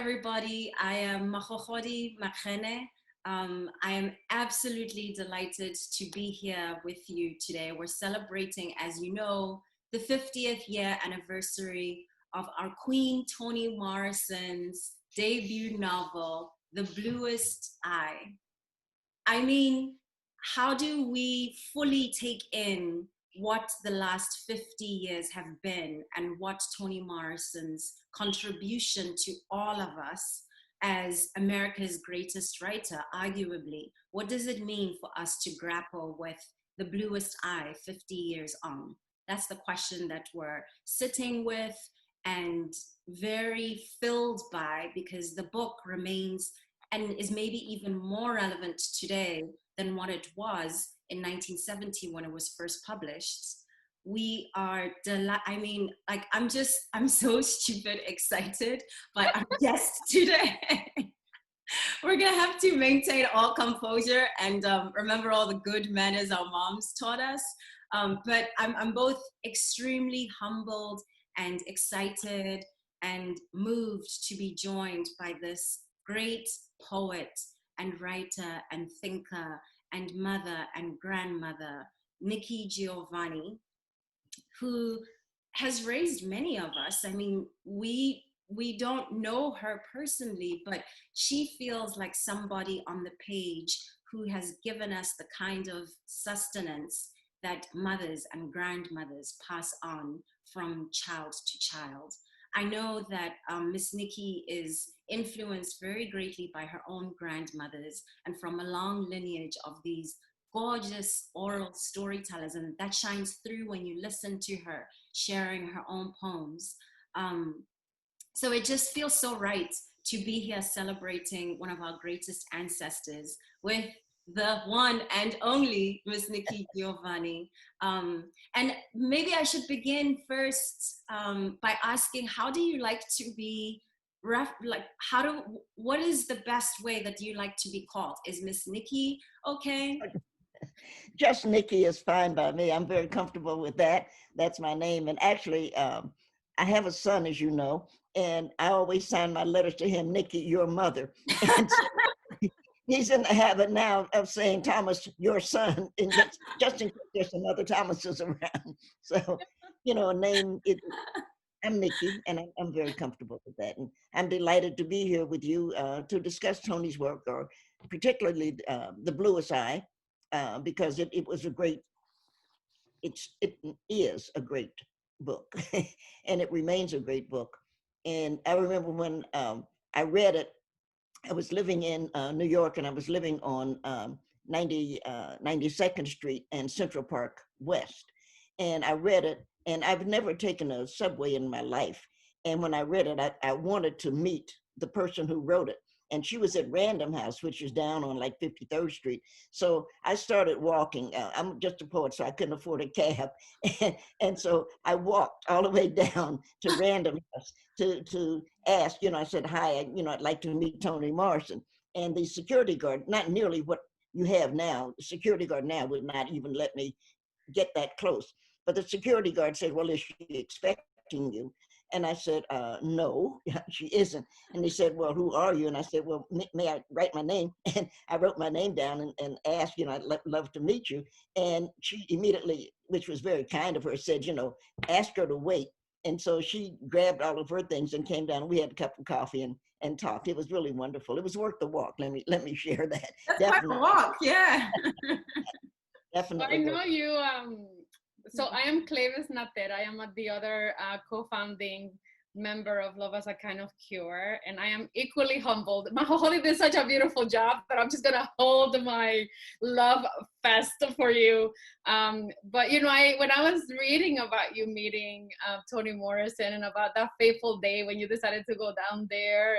everybody. I am Mahohori Makene. I am absolutely delighted to be here with you today. We're celebrating, as you know, the 50th year anniversary of our Queen Toni Morrison's debut novel, The Bluest Eye. I mean, how do we fully take in what the last 50 years have been and what Toni Morrison's contribution to all of us as America's greatest writer, arguably? What does it mean for us to grapple with the bluest eye 50 years on? That's the question that we're sitting with and very filled by, because the book remains and is maybe even more relevant today than what it was in 1970 when it was first published. We are I'm so stupid excited by our guest today. We're gonna have to maintain all composure and remember all the good manners our moms taught us. But I'm both extremely humbled and excited and moved to be joined by this great poet and writer and thinker and mother and grandmother, Nikki Giovanni, who has raised many of us. I mean, we don't know her personally, but she feels like somebody on the page who has given us the kind of sustenance that mothers and grandmothers pass on from child to child. I know that Miss Nikki is influenced very greatly by her own grandmothers and from a long lineage of these gorgeous oral storytellers, and that shines through when you listen to her sharing her own poems. So it just feels so right to be here celebrating one of our greatest ancestors with the one and only Miss Nikki Giovanni. And maybe I should begin first by asking, how do you like to be, what is the best way that you like to be called? Is Miss Nikki okay? Just Nikki is fine by me. I'm very comfortable with that. That's my name. And actually, I have a son, as you know, and I always sign my letters to him, Nikki, your mother. And so he's in the habit now of saying, Thomas, your son, and just in case there's some other Thomases around. So, a name, I'm Nikki, and I'm very comfortable with that. And I'm delighted to be here with you to discuss Toni's work, or particularly The Bluest Eye, because it was a great, it is a great book, and it remains a great book. And I remember when I read it, I was living in New York, and I was living on 92nd Street and Central Park West. And I read it, and I've never taken a subway in my life. And when I read it, I wanted to meet the person who wrote it. And she was at Random House, which is down on like 53rd Street. So I started walking. I'm just a poet, so I couldn't afford a cab. And so I walked all the way down to Random House to ask, I said, hi, I'd like to meet Toni Morrison. And the security guard, not nearly what you have now, the security guard now would not even let me get that close. But the security guard said, well, is she expecting you? And I said, no, she isn't. And he said, well, who are you? And I said, well, may I write my name? And I wrote my name down and asked, I'd love to meet you. And she immediately, which was very kind of her, said, ask her to wait. And so she grabbed all of her things and came down. We had a cup of coffee and talked. It was really wonderful. It was worth the walk. Let me share that. That's quite a walk, yeah. Definitely. I know you. So I am Cleves Nater. I am the other co-founding member of Love as a Kind of Cure, and I am equally humbled. Maholi did such a beautiful job that I'm just gonna hold my love fest for you. But when I was reading about you meeting Toni Morrison and about that fateful day when you decided to go down there,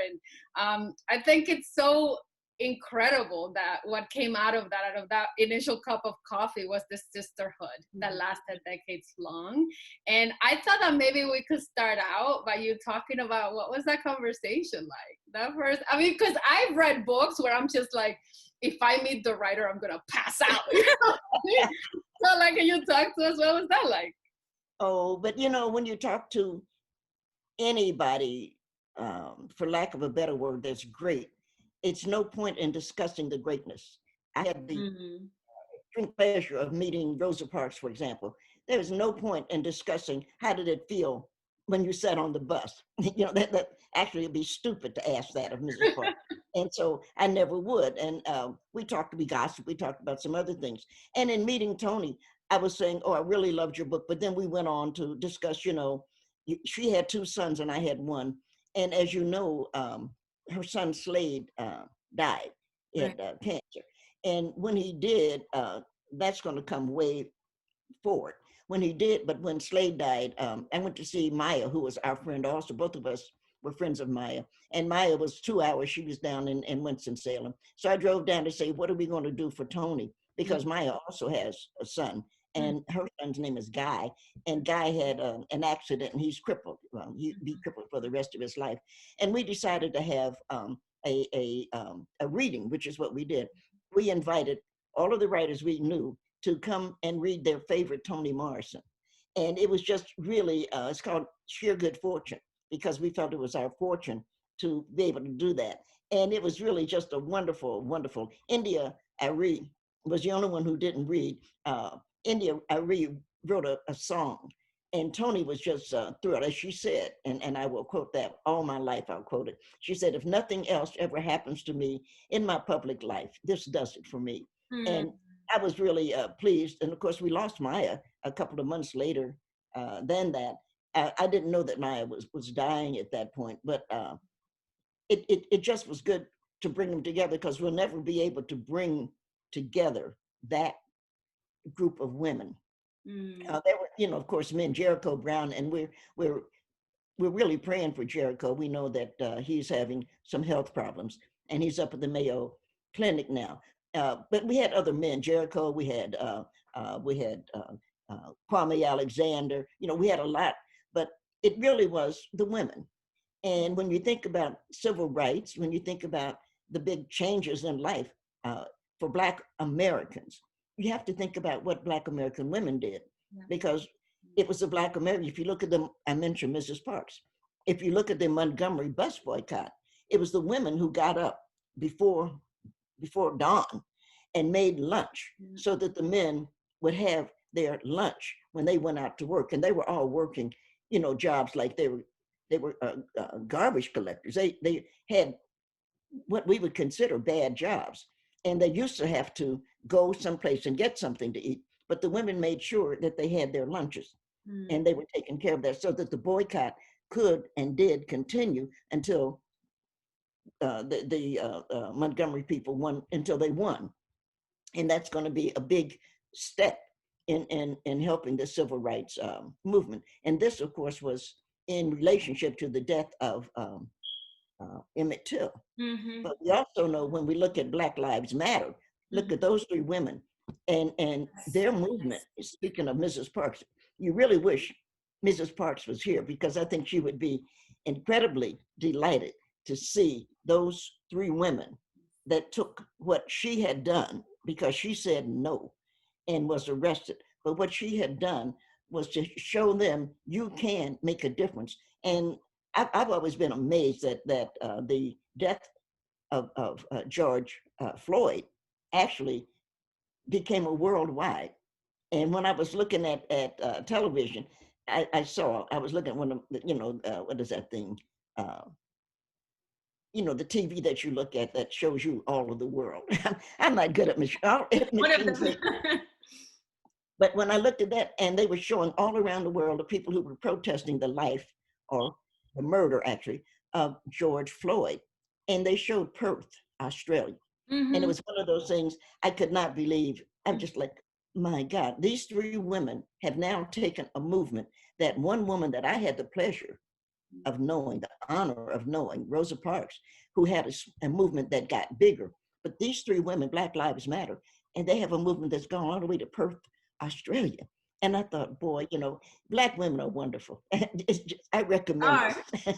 and I think it's so incredible that what came out of that initial cup of coffee was the sisterhood that lasted decades long. And I thought that maybe we could start out by you talking about what was that conversation like, that first, because I've read books where I'm just like, if I meet the writer, I'm gonna pass out. So like, can you talk to us, what was that like? Oh, but when you talk to anybody for lack of a better word, that's great, it's no point in discussing the greatness. I had the extreme pleasure of meeting Rosa Parks, for example. There is no point in discussing how did it feel when you sat on the bus. You know, that actually it'd be stupid to ask that of Mrs. Parks. And so I never would. And we gossiped, we talked about some other things. And in meeting Toni, I was saying, oh, I really loved your book. But then we went on to discuss, you know, she had two sons and I had one. And as you know, her son Slade died. He had cancer. And when he did, that's going to come way forward. When he did, but when Slade died, I went to see Maya, who was our friend also. Both of us were friends of Maya. And Maya was 2 hours. She was down in Winston-Salem. So I drove down to say, what are we going to do for Toni? Because Maya also has a son. And her son's name is Guy. And Guy had an accident and he's crippled. He'd be crippled for the rest of his life. And we decided to have a reading, which is what we did. We invited all of the writers we knew to come and read their favorite Toni Morrison. And it was just really, it's called sheer good fortune, because we felt it was our fortune to be able to do that. And it was really just a wonderful, wonderful. India Arie was the only one who didn't read. India Arie wrote a song, and Toni was just thrilled, as she said, and I will quote that all my life, I'll quote it. She said, if nothing else ever happens to me in my public life, this does it for me. And I was really pleased. And of course, we lost Maya a couple of months later than that. I didn't know that Maya was dying at that point, but it just was good to bring them together, because we'll never be able to bring together that group of women. There were, you know, of course, men, Jericho Brown, and we're really praying for Jericho. We know that he's having some health problems, and he's up at the Mayo Clinic now. But we had other men, Jericho. We had Kwame Alexander. You know, we had a lot, but it really was the women. And when you think about civil rights, when you think about the big changes in life for Black Americans, you have to think about what Black American women did, because it was the Black American. If you look at them, I mentioned Mrs. Parks. If you look at the Montgomery bus boycott, it was the women who got up before dawn and made lunch so that the men would have their lunch when they went out to work. And they were all working, you know, jobs like they were garbage collectors. They had what we would consider bad jobs. And they used to have to go someplace and get something to eat. But the women made sure that they had their lunches and they were taking care of that, so that the boycott could and did continue until the Montgomery people won, until they won. And that's going to be a big step in helping the civil rights movement. And this, of course, was in relationship to the death of Emmett Till. But we also know, when we look at Black Lives Matter, look at those three women and their movement. Speaking of Mrs. Parks, you really wish Mrs. Parks was here, because I think she would be incredibly delighted to see those three women that took what she had done, because she said no and was arrested. But what she had done was to show them you can make a difference. And I've always been amazed that the death of George Floyd actually became a worldwide. And when I was looking at television, I was looking at one of the, what is that thing? The TV that you look at that shows you all of the world. I'm not good at machines. But when I looked at that, and they were showing all around the world the people who were protesting the life, or the murder actually, of George Floyd. And they showed Perth, Australia. And it was one of those things I could not believe. I'm just like, my God, these three women have now taken a movement that one woman that I had the pleasure of knowing, the honor of knowing, Rosa Parks, who had a movement that got bigger. But these three women, Black Lives Matter, and they have a movement that's gone all the way to Perth, Australia. And I thought, boy, Black women are wonderful. I recommend it.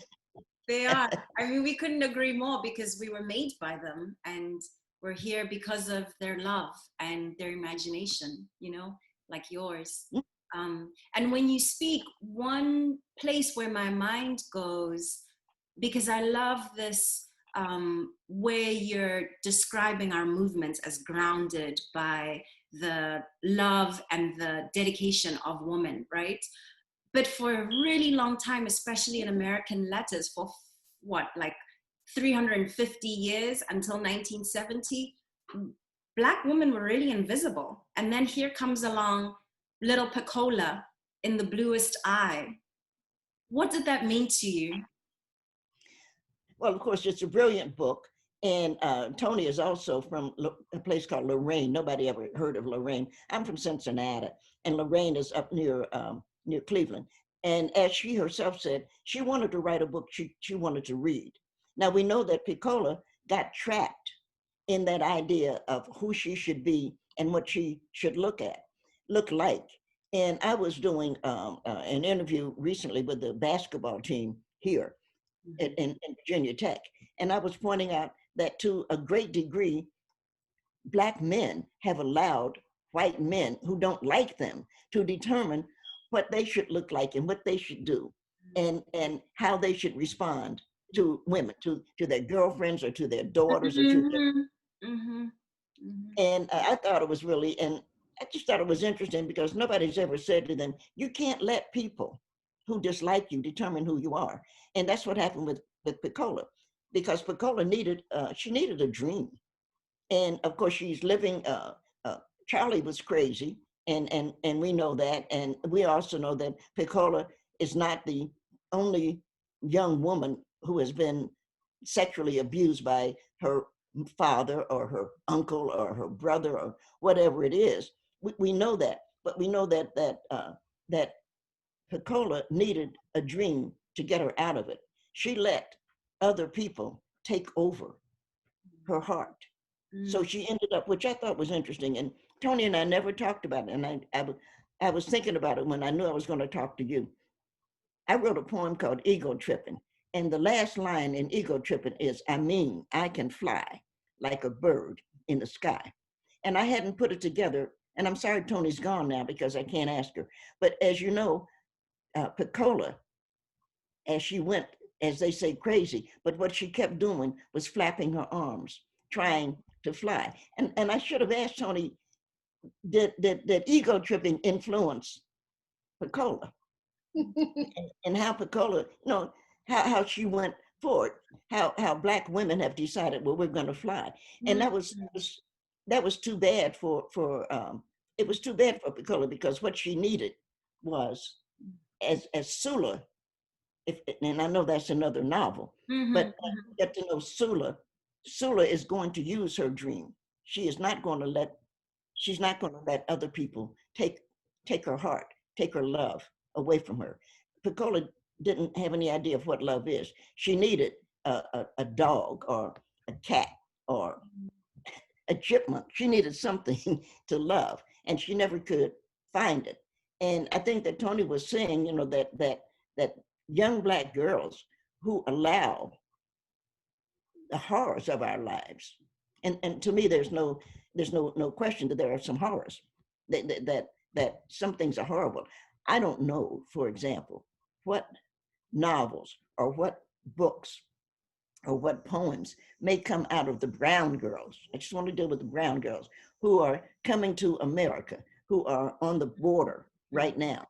They are. I mean, we couldn't agree more, because we were made by them, and we're here because of their love and their imagination, like yours. And when you speak, one place where my mind goes because I love this where you're describing our movements as grounded by the love and the dedication of women, right? But for a really long time, especially in American letters, for what, like 350 years until 1970, Black women were really invisible. And then here comes along little Pecola in the Bluest Eye. What did that mean to you? Well, of course, it's a brilliant book. And Toni is also from a place called Lorraine. Nobody ever heard of Lorraine. I'm from Cincinnati, and Lorraine is up near Cleveland. And as she herself said, she wanted to write a book she wanted to read. Now, we know that Pecola got trapped in that idea of who she should be and what she should look like. And I was doing an interview recently with the basketball team here in Virginia Tech. And I was pointing out that to a great degree, Black men have allowed white men who don't like them to determine what they should look like and what they should do and how they should respond to women, to their girlfriends or to their daughters or to their, and I thought it was really, and I just thought it was interesting because nobody's ever said to them, you can't let people who dislike you determine who you are. And that's what happened with Pecola, because Pecola needed a dream. And of course she's living, Charlie was crazy, and we know that. And we also know that Pecola is not the only young woman who has been sexually abused by her father or her uncle or her brother or whatever it is. We know that, but we know that that Pecola needed a dream to get her out of it. She let other people take over her heart. So she ended up, which I thought was interesting. And Toni and I never talked about it. And I was thinking about it when I knew I was going to talk to you. I wrote a poem called Ego Tripping. And the last line in Ego Tripping is, I mean, I can fly like a bird in the sky. And I hadn't put it together. And I'm sorry Toni's gone now because I can't ask her. But as you know, Pecola, as she went, as they say, crazy, but what she kept doing was flapping her arms, trying to fly. And I should have asked Toni, did ego tripping influence Pecola? and how Pecola, how she went forward, how Black women have decided, well, we're going to fly. And that was too bad it was too bad for Pecola, because what she needed was, as Sula, and I know that's another novel, but get to know Sula. Sula is going to use her dream. She's not going to let other people take her heart, take her love away from her. Pecola didn't have any idea of what love is. She needed a dog or a cat or a chipmunk. She needed something to love, and she never could find it. And I think that Toni was saying, that young Black girls who allow the horrors of our lives, and to me, there's no question that there are some horrors, that some things are horrible. I don't know, for example, what novels or what books or what poems may come out of the brown girls. I just want to deal with the brown girls who are coming to America, who are on the border right now.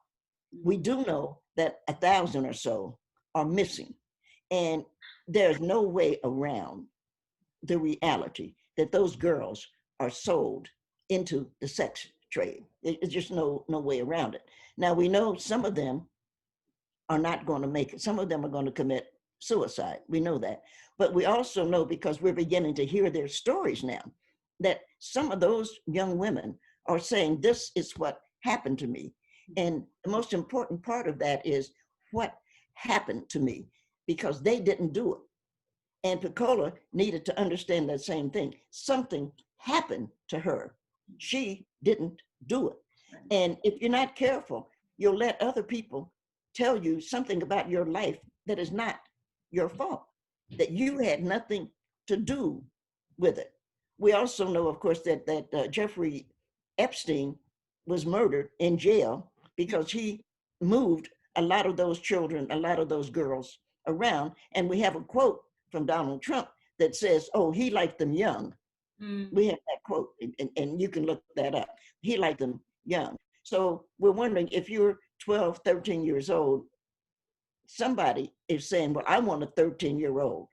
We do know that 1,000 or so are missing, and there's no way around the reality that those girls are sold into the sex trade. There's just no way around it. Now, we know some of them are not going to make it. Some of them are going to commit suicide. We know that. But we also know, because we're beginning to hear their stories now, that some of those young women are saying, this is what happened to me. And the most important part of that is what happened to me, because they didn't do it. And Pecola needed to understand that same thing. Something happened to her. She didn't do it. And if you're not careful, you'll let other people tell you something about your life that is not your fault, that you had nothing to do with it. We also know, of course, that Jeffrey Epstein was murdered in jail because he moved a lot of those children, a lot of those girls around. And we have a quote from Donald Trump that says, oh, he liked them young. We have that quote, and you can look that up. He liked them young. So we're wondering, if you're 12, 13 years old, somebody is saying, well, I want a 13-year-old.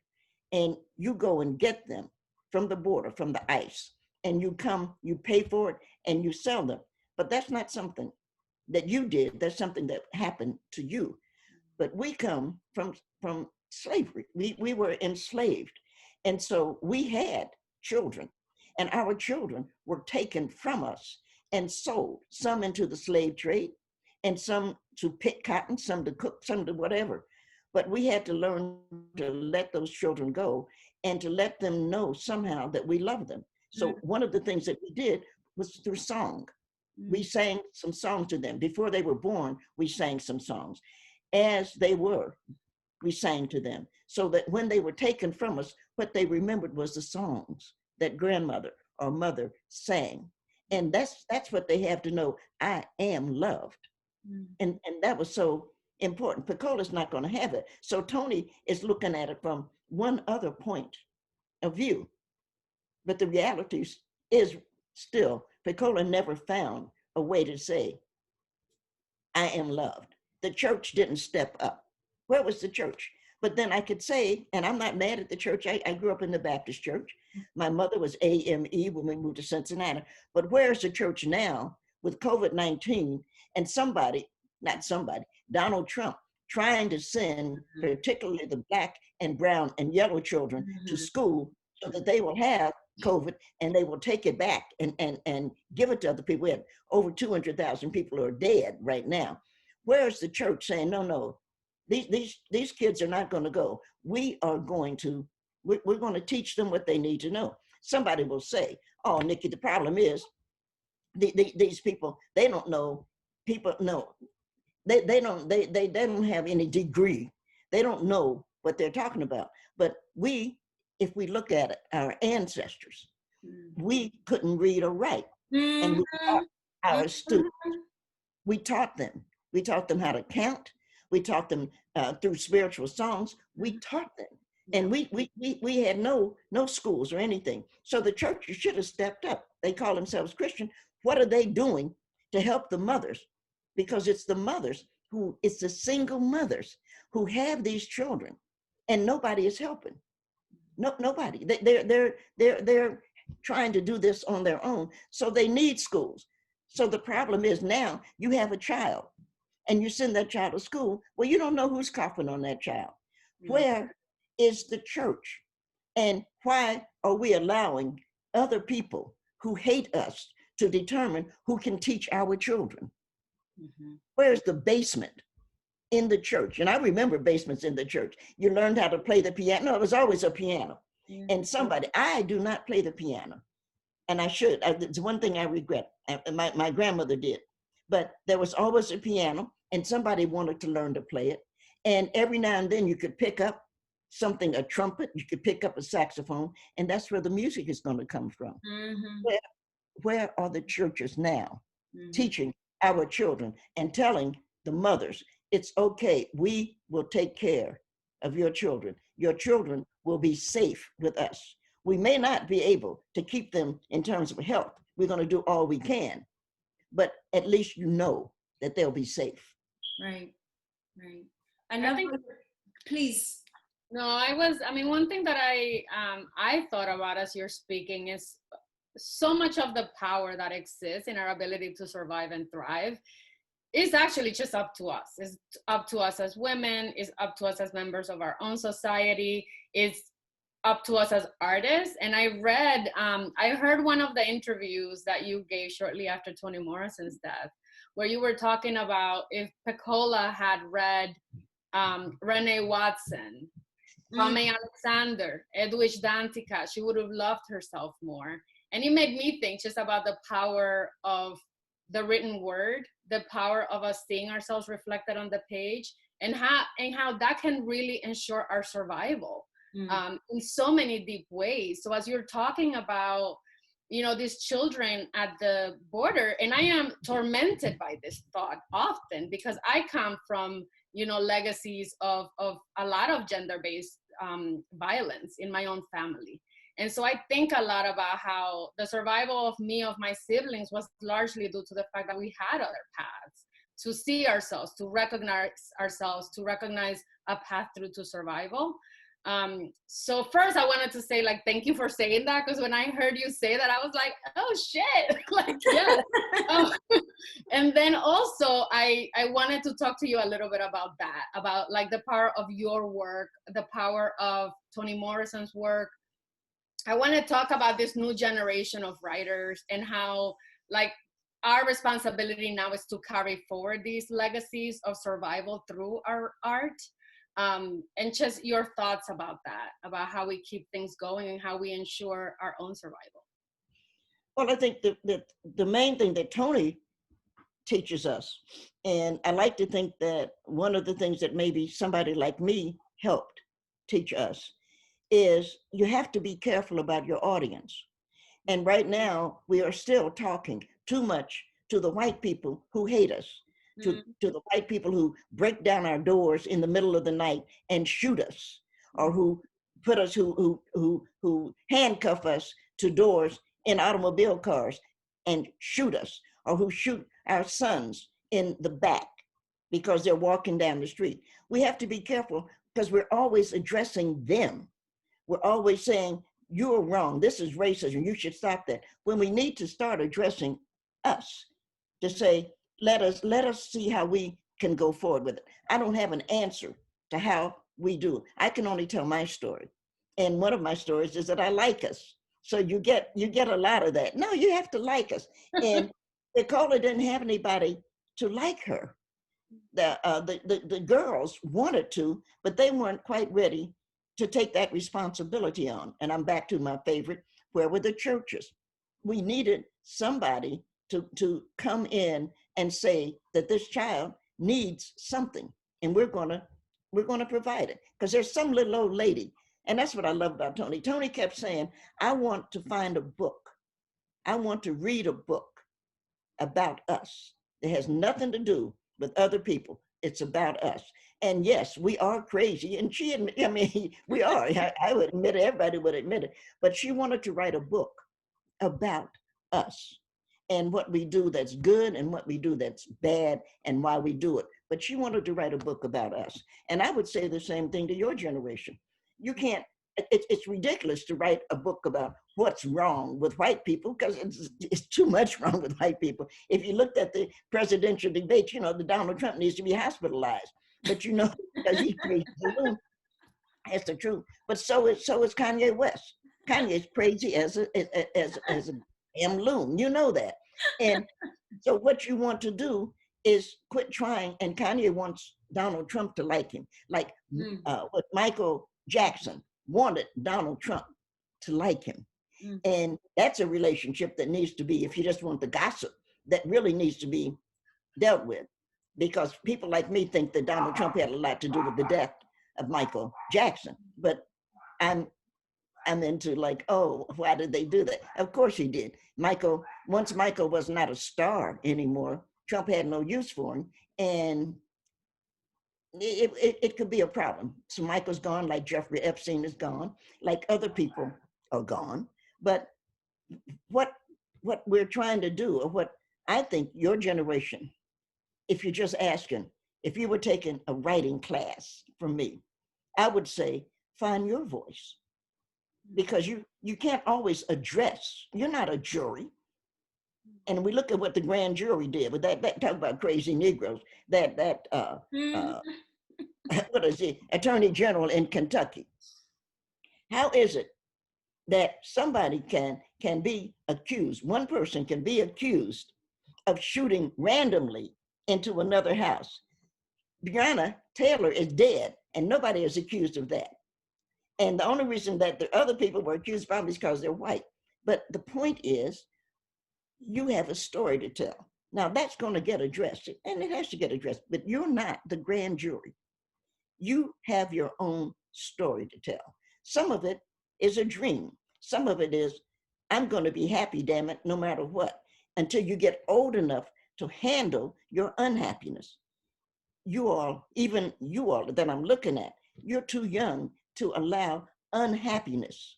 And you go and get them from the border, from the ICE, and you come, you pay for it, and you sell them. But that's not something that you did. That's something that happened to you. But we come from slavery. We were enslaved. And so we had children, and our children were taken from us and sold, some into the slave trade, and some to pick cotton, some to cook, some to whatever. But we had to learn to let those children go and to let them know somehow that we love them. So one of the things that we did was through song. We sang some songs to them. Before they were born, we sang some songs. As they were, we sang to them. So that when they were taken from us, what they remembered was the songs that grandmother or mother sang. And that's what they have to know. I am loved. And that was so important. Pecola's not going to have it. So Toni is looking at it from one other point of view. But the reality is still, Pecola never found a way to say, I am loved. The church didn't step up. Where was the church? But then I could say, and I'm not mad at the church. I grew up in the Baptist church. My mother was AME when we moved to Cincinnati. But where's the church now with COVID-19 and Donald Trump trying to send particularly the Black and brown and yellow children to school so that they will have COVID and they will take it back and give it to other people. We have over 200,000 people who are dead right now. Where's the church saying, no, these kids are not going to go. We're going to teach them what they need to know. Somebody will say, oh, Nikki, the problem is these people, they don't know. People know. They don't have any degree. They don't know what they're talking about. But if we look at it, our ancestors, we couldn't read or write. And we taught our students. We taught them. We taught them how to count. We taught them through spiritual songs. We taught them. And we had no schools or anything. So the churches should have stepped up. They call themselves Christian. What are they doing to help the mothers? Because it's the mothers it's the single mothers who have these children, and nobody is helping. Nobody. They're trying to do this on their own. So they need schools. So the problem is now you have a child and you send that child to school. Well, you don't know who's coughing on that child. Where is the church? And why are we allowing other people who hate us to determine who can teach our children? Where's the basement in the church? And I remember basements in the church. You learned how to play the piano. No, it was always a piano. And I do not play the piano. And I should. It's one thing I regret. My grandmother did. But there was always a piano, and somebody wanted to learn to play it. And every now and then you could pick up something, a trumpet, you could pick up a saxophone, and that's where the music is going to come from. Where are the churches now teaching our children and telling the mothers, it's okay, we will take care of your children. Your children will be safe with us. We may not be able to keep them in terms of health. We're going to do all we can, but at least you know that they'll be safe. Right. I think, please. No, one thing that I thought about as you're speaking is so much of the power that exists in our ability to survive and thrive is actually just up to us. It's up to us as women, it's up to us as members of our own society, it's up to us as artists. And I heard one of the interviews that you gave shortly after Toni Morrison's death, where you were talking about if Pecola had read Renee Watson, Kwame Alexander, Edwidge Danticat, she would have loved herself more. And it made me think just about the power of the written word, the power of us seeing ourselves reflected on the page, and how that can really ensure our survival in so many deep ways. So as you're talking about these children at the border. And I am tormented by this thought often, because I come from, legacies of a lot of gender-based violence in my own family. And so I think a lot about how the survival of me, of my siblings, was largely due to the fact that we had other paths to see ourselves, to recognize ourselves, to recognize a path through to survival. So first I wanted to say, like, thank you for saying that, because when I heard you say that, I was like, oh shit, like, yeah. And then also I wanted to talk to you a little bit about that, about like the power of your work, the power of Toni Morrison's work. I want to talk about this new generation of writers and how, like, our responsibility now is to carry forward these legacies of survival through our art. And just your thoughts about that, about how we keep things going and how we ensure our own survival. Well, I think that the main thing that Toni teaches us, and I like to think that one of the things that maybe somebody like me helped teach us, is you have to be careful about your audience. And right now, we are still talking too much to the white people who hate us, to the white people who break down our doors in the middle of the night and shoot us, or who put us, who handcuff us to doors in automobile cars and shoot us, or who shoot our sons in the back because they're walking down the street. We have to be careful, because we're always addressing them. We're always saying, you're wrong, this is racism, you should stop that. When we need to start addressing us, to say, let us see how we can go forward with it. I don't have an answer to how we do it. I can only tell my story. And one of my stories is that I like us. So you get a lot of that. No, you have to like us. And Nicola didn't have anybody to like her. The girls wanted to, but they weren't quite ready to take that responsibility on. And I'm back to my favorite, where were the churches? We needed somebody to come in and say that this child needs something, and we're gonna provide it. Because there's some little old lady, and that's what I love about Toni. Toni kept saying, I want to find a book. I want to read a book about us. It has nothing to do with other people. It's about us. And yes, we are crazy. And she admit, I mean, we are. I would admit it, everybody would admit it. But she wanted to write a book about us and what we do that's good and what we do that's bad and why we do it. But she wanted to write a book about us. And I would say the same thing to your generation. You can't, it's ridiculous to write a book about what's wrong with white people, because it's too much wrong with white people. If you looked at the presidential debates, the Donald Trump needs to be hospitalized. But because he's crazy, that's the truth. But so is Kanye West. Kanye's crazy as a damn loon, you know that. And so what you want to do is quit trying, and Kanye wants Donald Trump to like him. Like what Michael Jackson wanted Donald Trump to like him. And that's a relationship that needs to be, if you just want the gossip, that really needs to be dealt with. Because people like me think that Donald Trump had a lot to do with the death of Michael Jackson. But I'm into like, oh, why did they do that? Of course he did. Once Michael was not a star anymore, Trump had no use for him. And it could be a problem. So Michael's gone, like Jeffrey Epstein is gone, like other people are gone. But what we're trying to do, or what I think your generation, if you're just asking, if you were taking a writing class from me, I would say, find your voice. Because you can't always address, you're not a jury. And we look at what the grand jury did with that talk about crazy Negroes, what is it, Attorney General in Kentucky. How is it that somebody can be accused, one person can be accused of shooting randomly into another house? Breonna Taylor is dead, and nobody is accused of that. And the only reason that the other people were accused probably is because they're white. But the point is, you have a story to tell. Now that's going to get addressed, and it has to get addressed, but you're not the grand jury. You have your own story to tell. Some of it is a dream. Some of it is I'm going to be happy, damn it, no matter what, until you get old enough to handle your unhappiness. You all, even you all that I'm looking at, you're too young to allow unhappiness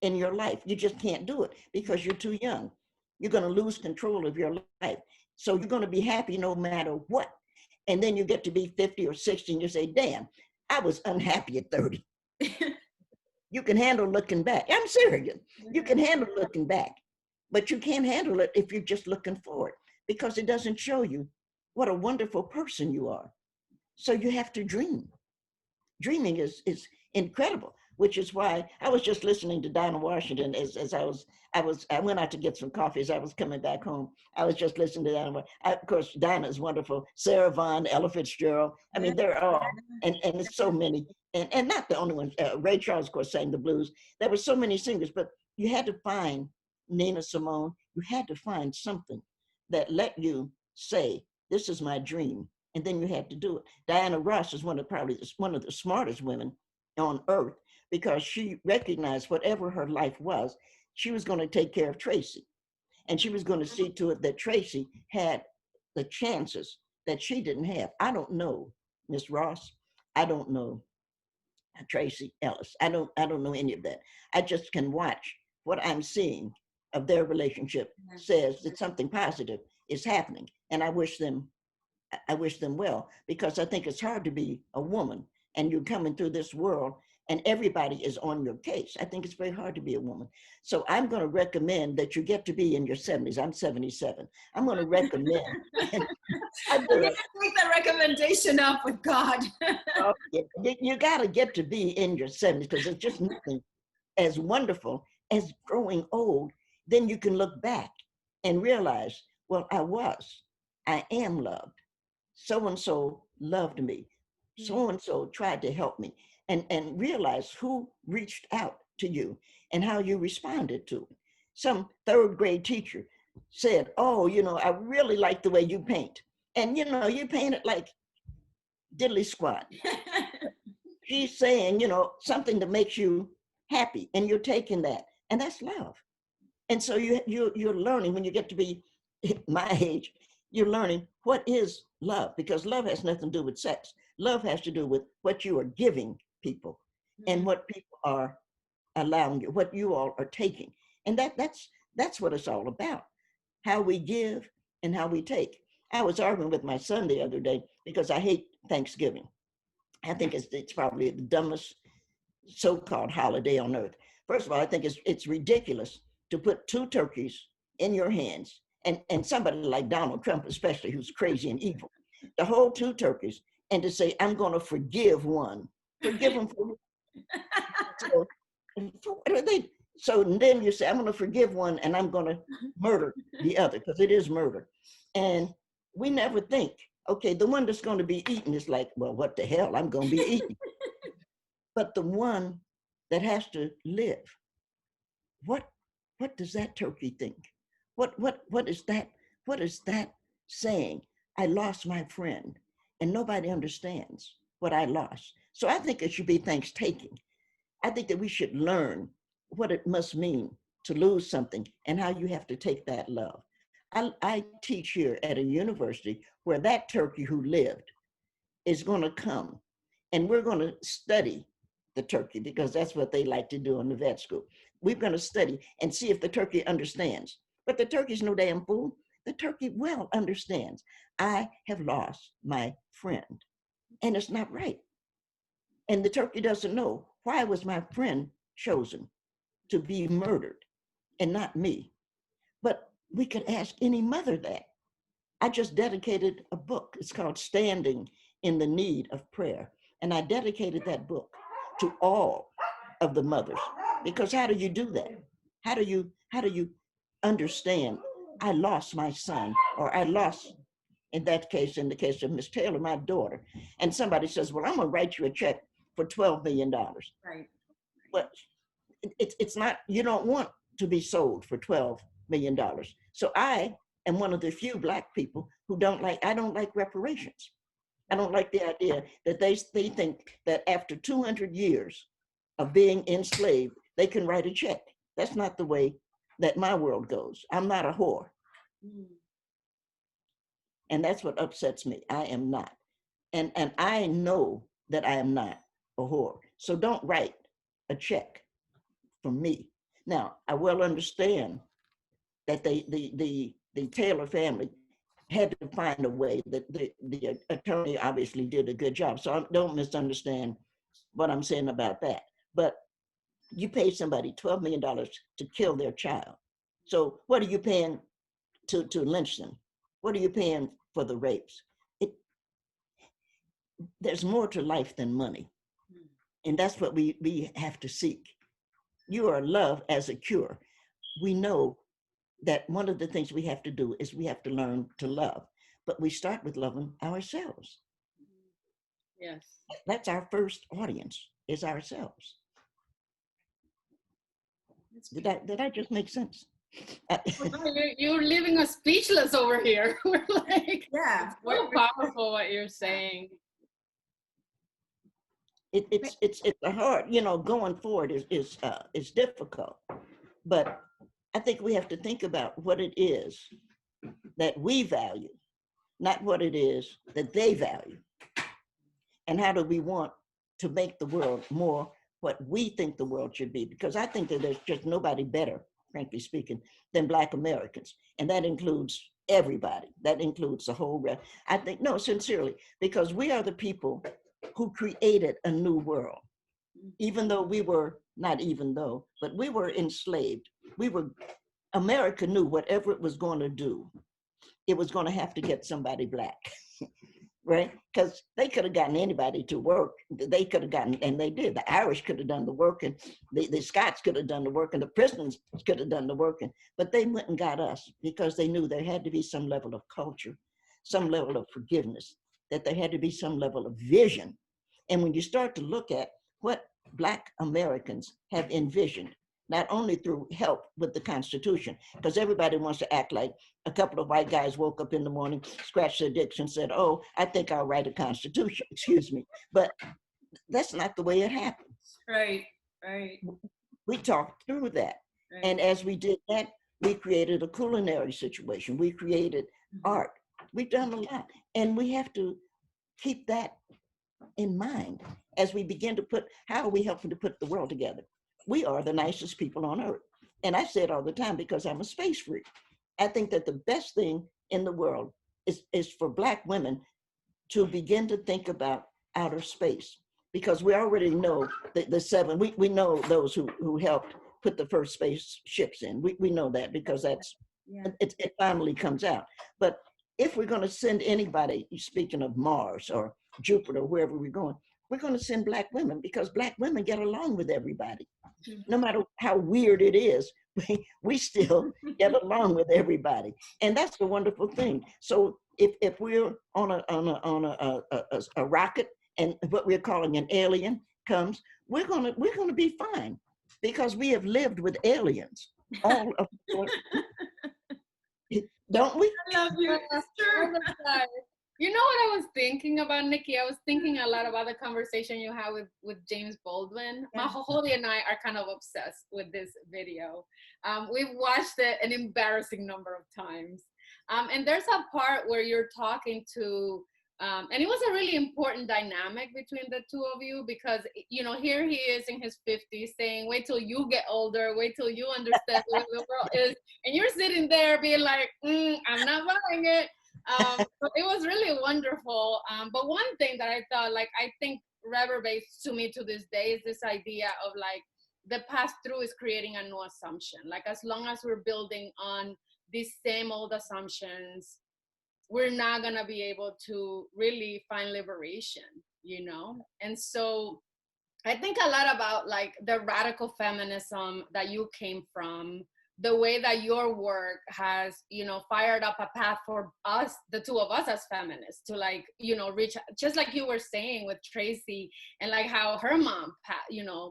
in your life. You just can't do it because you're too young. You're going to lose control of your life. So you're going to be happy no matter what. And then you get to be 50 or 60 and you say, damn, I was unhappy at 30. You can handle looking back. I'm serious. You can handle looking back, but you can't handle it if you're just looking forward because it doesn't show you what a wonderful person you are. So you have to dream. Dreaming is incredible, which is why I was just listening to Dinah Washington as I went out to get some coffee as I was coming back home. I was just listening to Dinah. Of course, Dinah is wonderful. Sarah Vaughan, Ella Fitzgerald. I mean, they're all, and it's so many, and not the only ones. Ray Charles, of course, sang the blues. There were so many singers, but you had to find Nina Simone. You had to find something that let you say, this is my dream. And then you had to do it. Diana Ross is probably one of the smartest women on earth because she recognized whatever her life was, she was going to take care of Tracy. And she was going to see to it that Tracy had the chances that she didn't have. I don't know Miss Ross. I don't know Tracy Ellis. I don't know any of that. I just can watch what I'm seeing of their relationship says that something positive is happening. And I wish them well, because I think it's hard to be a woman and you're coming through this world and everybody is on your case. I think it's very hard to be a woman. So I'm going to recommend that you get to be in your 70s. I'm 77. I'm going to recommend. I'm going to take that recommendation up with God. You got to get to be in your 70s because it's just nothing as wonderful as growing old. Then you can look back and realize, well, I am loved. So-and-so loved me. So-and-so tried to help me, and realize who reached out to you and how you responded to it. Some third grade teacher said, oh, I really like the way you paint. And, you paint it like diddly squat. She's saying, something that makes you happy, and you're taking that, and that's love. And so you're learning when you get to be my age, you're learning what is love, because love has nothing to do with sex. Love has to do with what you are giving people and what people are allowing you, what you all are taking. And that's what it's all about, how we give and how we take. I was arguing with my son the other day because I hate Thanksgiving. I think it's probably the dumbest so-called holiday on earth. First of all, I think it's ridiculous to put 2 turkeys in your hands, and somebody like Donald Trump especially, who's crazy and evil, to hold 2 turkeys and to say, I'm going to forgive one. Forgive them for what are they? So then you say, I'm going to forgive one and I'm going to murder the other, because it is murder. And we never think, okay, the one that's going to be eaten is like, well, what the hell, I'm going to be eaten. But the one that has to live, what does that turkey think? What is that? What is that saying? I lost my friend, and nobody understands what I lost. So I think it should be thanks-taking. I think that we should learn what it must mean to lose something and how you have to take that love. I teach here at a university where that turkey who lived is going to come, and we're going to study the turkey, because that's what they like to do in the vet school. We're going to study and see if the turkey understands. But the turkey's no damn fool. The turkey well understands. I have lost my friend, and it's not right. And the turkey doesn't know, why was my friend chosen to be murdered and not me? But we could ask any mother that. I just dedicated a book. It's called Standing in the Need of Prayer. And I dedicated that book to all of the mothers, because how do you do that? How do you understand, I lost my son, or I lost, in the case of Miss Taylor, my daughter, and somebody says, well, I'm going to write you a check for $12 million. Right. But it's not, you don't want to be sold for $12 million. So I am one of the few Black people who I don't like reparations. I don't like the idea that they think that after 200 years of being enslaved, they can write a check. That's not the way that my world goes. I'm not a whore. Mm. And that's what upsets me. I am not. And I know that I am not a whore. So don't write a check from me. Now, I well understand that the Taylor family had to find a way. That the attorney obviously did a good job. So don't misunderstand what I'm saying about that. But you pay somebody $12 million to kill their child. So what are you paying to lynch them? What are you paying for the rapes? There's more to life than money. And that's what we have to seek. You are love as a cure. We know that one of the things we have to do is we have to learn to love, but we start with loving ourselves. Yes. That's our first audience, is ourselves. Did I just make sense? You're leaving us speechless over here. We're like, yeah, it's so powerful what you're saying. It's a hard, going forward is difficult, but I think we have to think about what it is that we value, not what it is that they value. And how do we want to make the world more what we think the world should be? Because I think that there's just nobody better, frankly speaking, than Black Americans. And that includes everybody. That includes the whole rest. I think, no, sincerely, because we are the people who created a new world. Even though we were, not even though, but we were enslaved. America knew whatever it was going to do, it was going to have to get somebody Black. Right? Because they could have gotten anybody to work. They could have gotten, and they did. The Irish could have done the work, and the Scots could have done the work, and the prisoners could have done the work. But they went and got us because they knew there had to be some level of culture, some level of forgiveness, that there had to be some level of vision. And when you start to look at what Black Americans have envisioned, not only through help with the Constitution, because everybody wants to act like a couple of white guys woke up in the morning, scratched their dicks and said, oh, I think I'll write a Constitution, excuse me. But that's not the way it happened. Right. We talked through that. Right. And as we did that, we created a culinary situation. We created art. We've done a lot. And we have to keep that in mind as we begin to how are we helping to put the world together? We are the nicest people on earth. And I say it all the time because I'm a space freak. I think that the best thing in the world is for Black women to begin to think about outer space, because we already know the seven, we know those who helped put the first spaceships in. We know that because it finally comes out. But if we're going to send anybody, speaking of Mars or Jupiter, wherever we're going to send Black women, because Black women get along with everybody. No matter how weird it is, we still get along with everybody. And that's the wonderful thing. So if we're on a rocket and what we're calling an alien comes, we're gonna be fine, because we have lived with aliens. All of don't we? I love you. Sure. You know what I was thinking about, Nikki? I was thinking a lot about the conversation you had with James Baldwin. Yeah. Maholi and I are kind of obsessed with this video. We've watched it an embarrassing number of times. And there's a part where you're talking to, and it was a really important dynamic between the two of you, because, here he is in his 50s saying, wait till you get older, wait till you understand what the world is. And you're sitting there being like, I'm not buying it. But it was really wonderful. But one thing that I thought, I think reverberates to me to this day is this idea of the pass through is creating a new assumption. As long as we're building on these same old assumptions, we're not gonna be able to really find liberation, And so I think a lot about the radical feminism that you came from, the way that your work has, fired up a path for us, the two of us as feminists, to reach, just like you were saying with Tracy, and how her mom,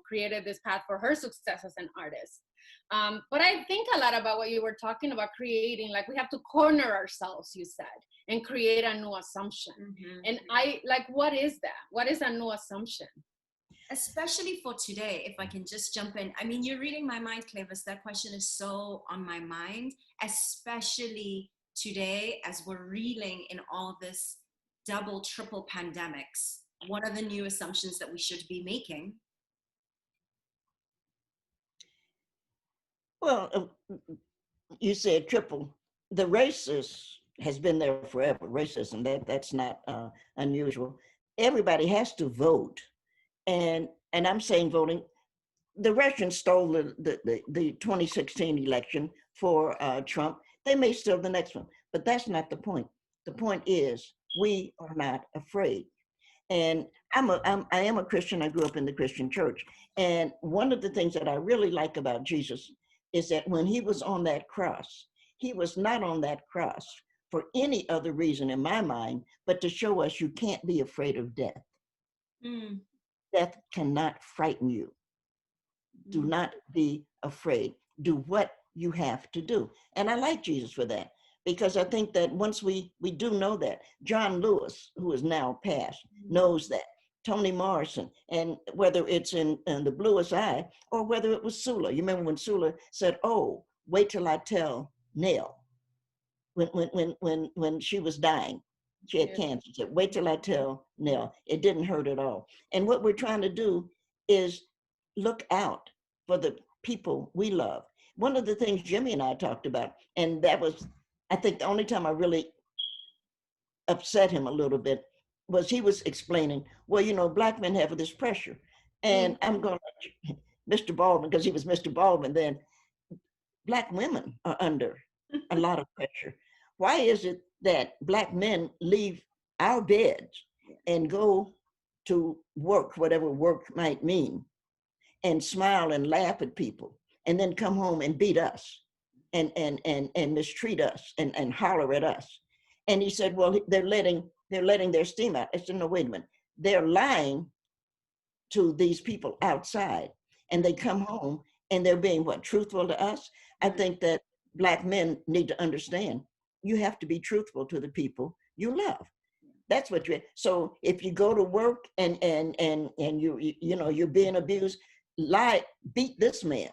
created this path for her success as an artist. But I think a lot about what you were talking about, creating, we have to corner ourselves, you said, and create a new assumption. Mm-hmm. And what is that? What is a new assumption? Especially for today, if I can just jump in. I mean, you're reading my mind, Clevis. That question is so on my mind, especially today as we're reeling in all this double, triple pandemics. What are the new assumptions that we should be making? Well, you said triple. The racist has been there forever. Racism, that's not unusual. Everybody has to vote, and I'm saying voting. The Russians stole the 2016 election for Trump. They may steal the next one, but that's not the point. The point is we are not afraid. And I am a Christian. I grew up in the Christian church. And one of the things that I really like about Jesus is that when he was on that cross, he was not on that cross for any other reason in my mind, but to show us you can't be afraid of death. Mm. Death cannot frighten you. Do not be afraid. Do what you have to do. And I like Jesus for that, because I think that once we do know that, John Lewis, who is now passed, knows that. Toni Morrison, and whether it's in the Bluest Eye or whether it was Sula. You remember when Sula said, "Oh, wait till I tell Nell," when she was dying. She had cancer. She said, "Wait till I tell Nell." It didn't hurt at all. And what we're trying to do is look out for the people we love. One of the things Jimmy and I talked about, and that was, I think, the only time I really upset him a little bit, was he was explaining, well, you know, Black men have this pressure. And I'm going to, Mr. Baldwin, because he was Mr. Baldwin then, Black women are under a lot of pressure. Why is it that Black men leave our beds and go to work, whatever work might mean, and smile and laugh at people, and then come home and beat us and mistreat us and holler at us? And he said, well, they're letting their steam out. I said, no, wait a minute. They're lying to these people outside, and they come home and they're being what, truthful to us? I think that Black men need to understand you have to be truthful to the people you love. That's what you. So if you go to work and you know you're being abused, lie, beat this man.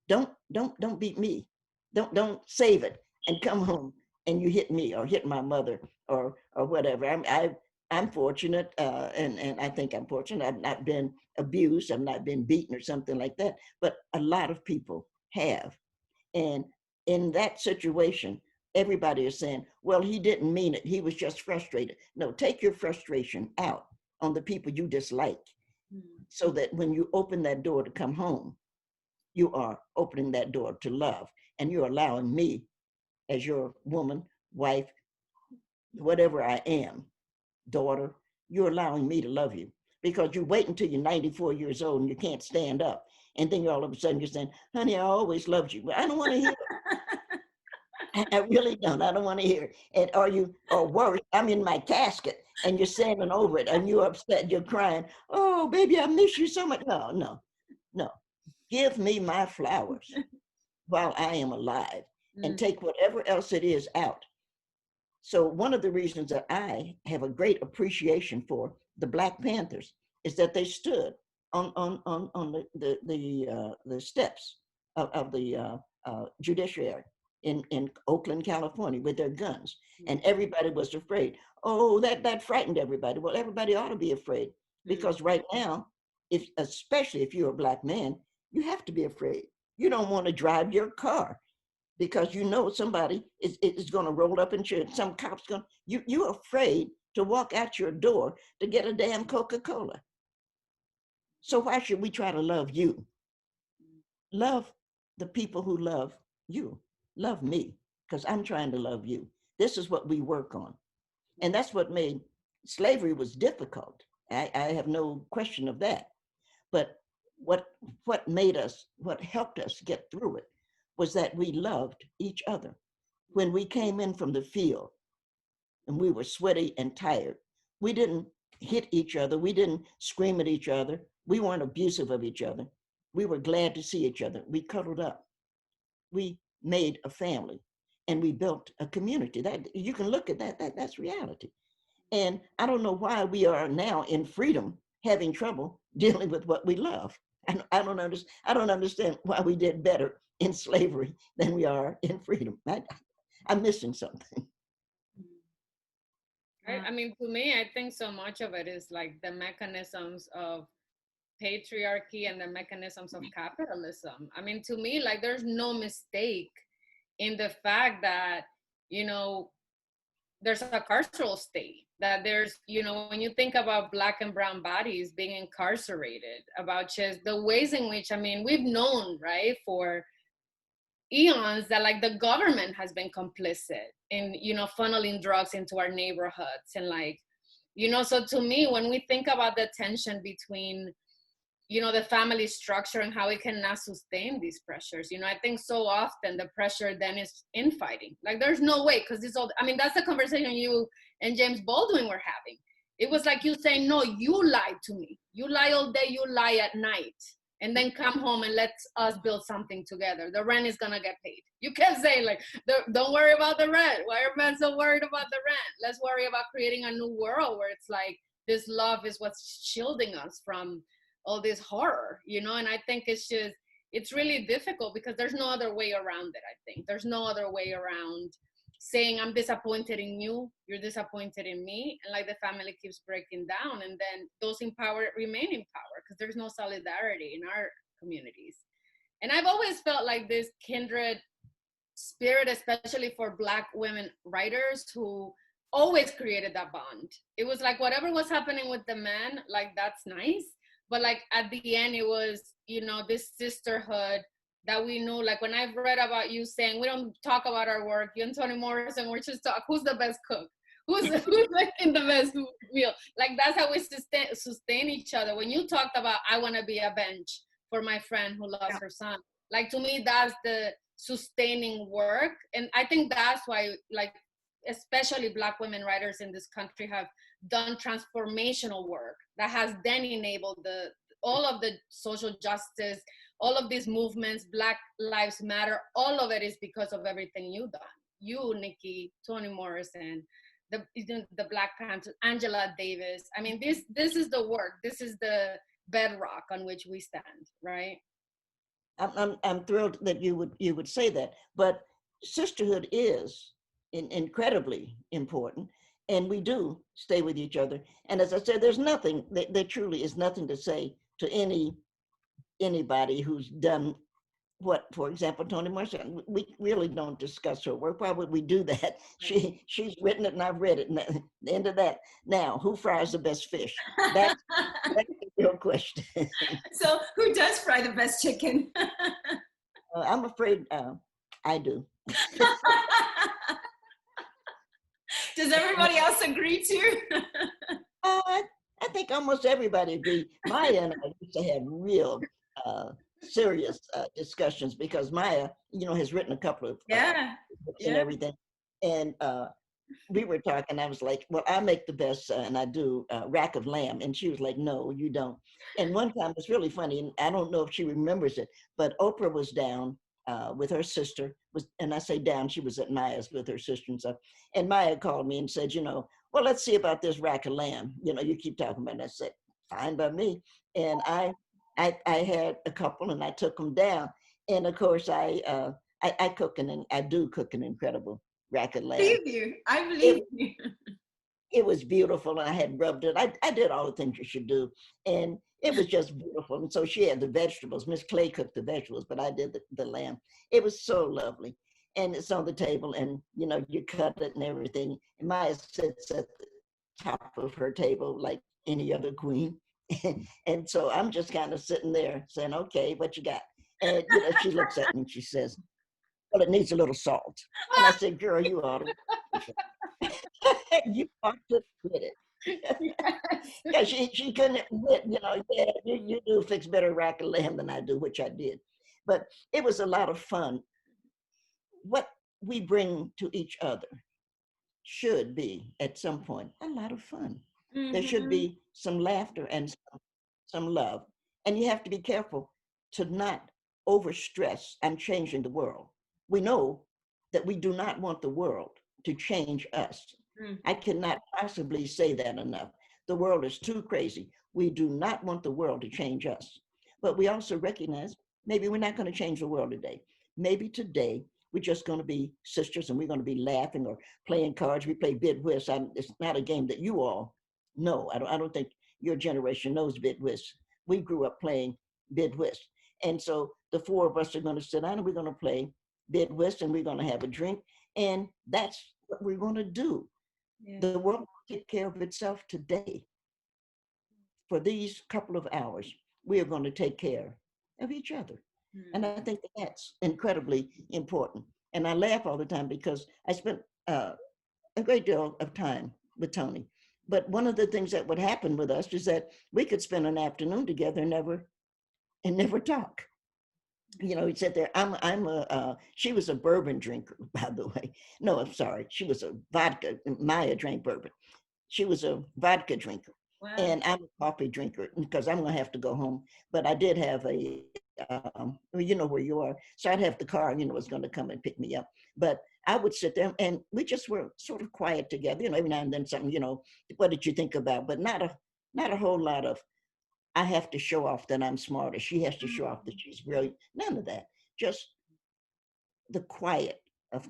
Don't beat me. Don't save it and come home and you hit me or hit my mother or whatever. I'm fortunate, and I think I'm fortunate. I've not been abused. I've not been beaten or something like that. But a lot of people have, and in that situation, everybody is saying, well, he didn't mean it. He was just frustrated. No, take your frustration out on the people you dislike, so that when you open that door to come home, you are opening that door to love, and you're allowing me, as your woman, wife, whatever I am, daughter, you're allowing me to love you, because you wait until you're 94 years old and you can't stand up, and then all of a sudden you're saying, honey, I always loved you. But I don't want to hear it. I really don't. I don't want to hear it. And or worse, I'm in my casket and you're standing over it and you're upset, you're crying, oh, baby, I miss you so much. No. Give me my flowers while I am alive, and take whatever else it is out. So one of the reasons that I have a great appreciation for the Black Panthers is that they stood on the steps of the judiciary in Oakland, California, with their guns, and everybody was afraid. Oh, that frightened everybody. Well, everybody ought to be afraid, because right now, especially if you're a Black man, you have to be afraid. You don't want to drive your car because you know somebody is going to roll up and shoot. Some cop's going. You're afraid to walk out your door to get a damn Coca-Cola. So why should we try to love you? Love the people who love you. Love me, because I'm trying to love you. This is what we work on. And that's what made slavery was difficult. I have no question of that. But what helped us get through it was that we loved each other. When we came in from the field and we were sweaty and tired, we didn't hit each other. We didn't scream at each other. We weren't abusive of each other. We were glad to see each other. We cuddled up. We made a family, and we built a community. That you can look at that's reality. And I don't know why we are now in freedom having trouble dealing with what we love. I don't understand why we did better in slavery than we are in freedom. I'm missing something. Right? I mean, to me, I think so much of it is like the mechanisms of patriarchy and the mechanisms of capitalism. I mean, to me, like there's no mistake in the fact that, you know, there's a carceral state, that there's, you know, when you think about Black and brown bodies being incarcerated, about just the ways in which, I mean, we've known, right, for eons that like the government has been complicit in, you know, funneling drugs into our neighborhoods. And like, you know, so to me, when we think about the tension between, you know, the family structure and how it cannot sustain these pressures, you know, I think so often the pressure then is infighting. Like there's no way, because this all, I mean, that's the conversation you and James Baldwin were having. It was like you saying, no, you lied to me. You lie all day, you lie at night. And then come home and let us build something together. The rent is gonna get paid. You can't say like, don't worry about the rent. Why are men so worried about the rent? Let's worry about creating a new world where it's like, this love is what's shielding us from all this horror, you know? And I think it's just, it's really difficult because there's no other way around it, I think. There's no other way around saying, I'm disappointed in you, you're disappointed in me, and like the family keeps breaking down, and then those in power remain in power because there's no solidarity in our communities. And I've always felt like this kindred spirit, especially for Black women writers who always created that bond. It was like whatever was happening with the men, like that's nice, but like at the end it was, you know, this sisterhood that we knew. Like when I've read about you saying, we don't talk about our work, you and Toni Morrison, we're just talk, who's the best cook? Who's making the best meal? Like that's how we sustain each other. When you talked about, I want to be a bench for my friend who lost her son. Like to me, that's the sustaining work. And I think that's why, like, especially Black women writers in this country have done transformational work that has then enabled all of the social justice, all of these movements, Black Lives Matter, all of it is because of everything you've done. You, Nikki, Toni Morrison, the Black Panthers, Angela Davis. I mean, this is the work. This is the bedrock on which we stand, right? I'm thrilled that you would say that, but sisterhood is incredibly important, and we do stay with each other. And as I said, there's nothing, there truly is nothing to say to anybody who's done what, for example, Toni Morrison. We really don't discuss her work. Why would we do that? She's written it and I've read it, and the end of that. Now, who fries the best fish? That's the real question. So who does fry the best chicken? I'm afraid I do. Does everybody else agree too? I think almost everybody agrees. Maya and I used to have real serious discussions because Maya, you know, has written a couple of books and everything. And we were talking, I was like, well, I make the best, and I do rack of lamb. And she was like, no, you don't. And one time, it's really funny, and I don't know if she remembers it, but Oprah was down with her sister, and I say down, she was at Maya's with her sister and stuff. And Maya called me and said, you know, well, let's see about this rack of lamb. You know, you keep talking about it. I said, fine by me. And I had a couple and I took them down. And of course, I cook and I do cook an incredible rack of lamb. I believe you. It was beautiful, and I had rubbed it. I did all the things you should do, and it was just beautiful. And so she had the vegetables. Miss Clay cooked the vegetables, but I did the lamb. It was so lovely. And it's on the table, and you know, you cut it and everything. And Maya sits at the top of her table like any other queen. And so I'm just kind of sitting there saying, okay, what you got? And you know, she looks at me and she says, well, it needs a little salt. And I said, girl, you ought to. You ought to quit it. Yeah, she couldn't admit, you know, yeah, you do fix better rack of lamb than I do, which I did. But it was a lot of fun. What we bring to each other should be, at some point, a lot of fun. Mm-hmm. There should be some laughter and some love. And you have to be careful to not overstress and changing the world. We know that we do not want the world to change us. I cannot possibly say that enough. The world is too crazy. We do not want the world to change us. But we also recognize maybe we're not going to change the world today. Maybe today we're just going to be sisters and we're going to be laughing or playing cards. We play bid whist. It's not a game that you all know. I don't think your generation knows bid whist. We grew up playing bid whist. And so the four of us are going to sit down and we're going to play bid whist and we're going to have a drink. And that's what we're going to do. Yeah. The world will take care of itself today. For these couple of hours, we are going to take care of each other. And I think that's incredibly important. And I laugh all the time because I spent a great deal of time with Toni. But one of the things that would happen with us is that we could spend an afternoon together and never talk. You know, he'd sit there. She was a bourbon drinker, by the way. No, I'm sorry. She was a vodka. Maya drank bourbon. She was a vodka drinker. Wow. And I'm a coffee drinker because I'm going to have to go home. But I did have you know where you are. So I'd have the car, you know, was going to come and pick me up. But I would sit there and we just were sort of quiet together. You know, every now and then something, you know, what did you think about? But not a whole lot of, I have to show off that I'm smarter. She has to show off that she's brilliant. None of that. Just the quiet of